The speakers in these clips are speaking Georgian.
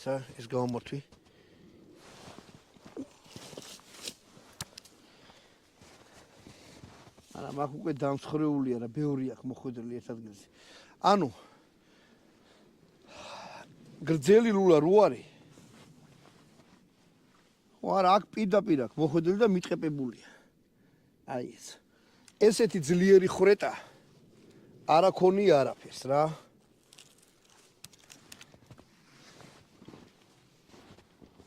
მაინცა ეს გავამართვი. არა, მაგ უკვე დამსხრეულია რა, ბევრი აქვს მოხვედრილი ერთ ადგილზე. ანუ გრძელი ლულა რო არის. ხო არა, აქ პირდაპირ აქვს მოხვედრილი და მიტყეპებულია. აი ეს. ესეთი ძლიერი ხრეტა არ აქონია არაფერს რა.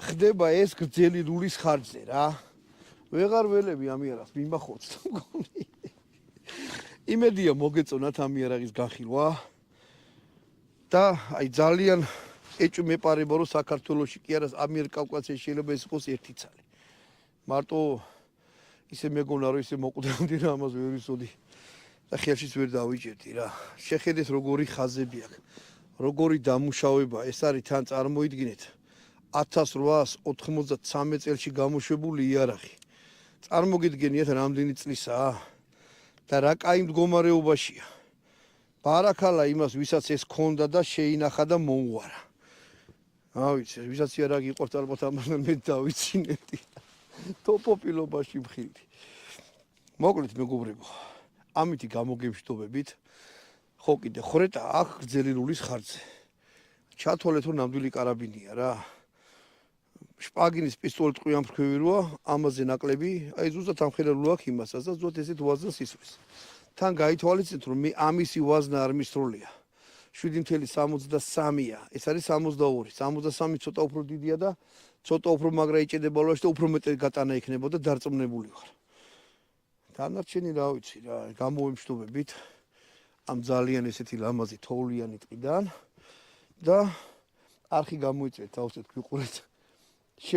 ხდება ეს გრძელი ლულის ხარჯზე რა. ვეღარ ველები ამიერას მიმახოც მგონი. იმედია მოგეწონათ ამიერაღის განხილვა და აი ძალიან ეჭვმეპარება რომ საქართველოში კი არა ამიერკავკასიაში შეიძლება ეს იყოს ერთი ცალი. მარტო ისე მეგონა რომ ისე მოკვდრამდე რა ამას ვერ ვიცოდი და ხელშიც ვერ დავიჭერდი რა. შეხედეთ როგორი ხაზები აქვს, როგორი დამუშავება ეს არის თან წარმოიდგინეთ 1893 წელში გამოშვებული იარაღი. წარმოგიდგენიათ რამდენი წლისაა და რა კაი მდგომარეობაშია. ბარაქალა იმას ვისაც ეს ქონდა და შეინახა და მოუარა. რა ვიცი, ვისაც იარაღი იყორთ ალბათ ამასთან მე დავიცინებდი. ტოპოპილობაში მხილდი. მოკლედ მეგობრებო, ამითი გამოგემშვიდობებით. ხო კიდე ხრეტა აქ გრძელი ლულის ხარჯზე. ჩათვალეთ რომ ნამდვილი კარაბინია რა. შპაგინის პისტოლეტ ყუიამფრქვევი როა, ამაზე ნაკლები, აი ზუსტად ამხელელო აქვს იმასაც და ზუსტად ესეთ ვაზნს ისვრის. თან გაითვალისწინეთ რომ მე ამისი ვაზნა არ მისროლია. 7.63-ია. ეს არის 62. 63 ცოტა უფრო დიდია და ცოტა უფრო მაგრა იჭედება ლუაში და უფრო მეტი გატანა იქნებოდა დარწმუნებული ვარ. დანარჩენი რა ვიცი რა, გამოვემშვიდობებით ამ ძალიან ესეთი ლამაზი თოვლიანი ტყიდან და არხი გამოიწვიეთ, დავუშვეთ, გვიყურეთ.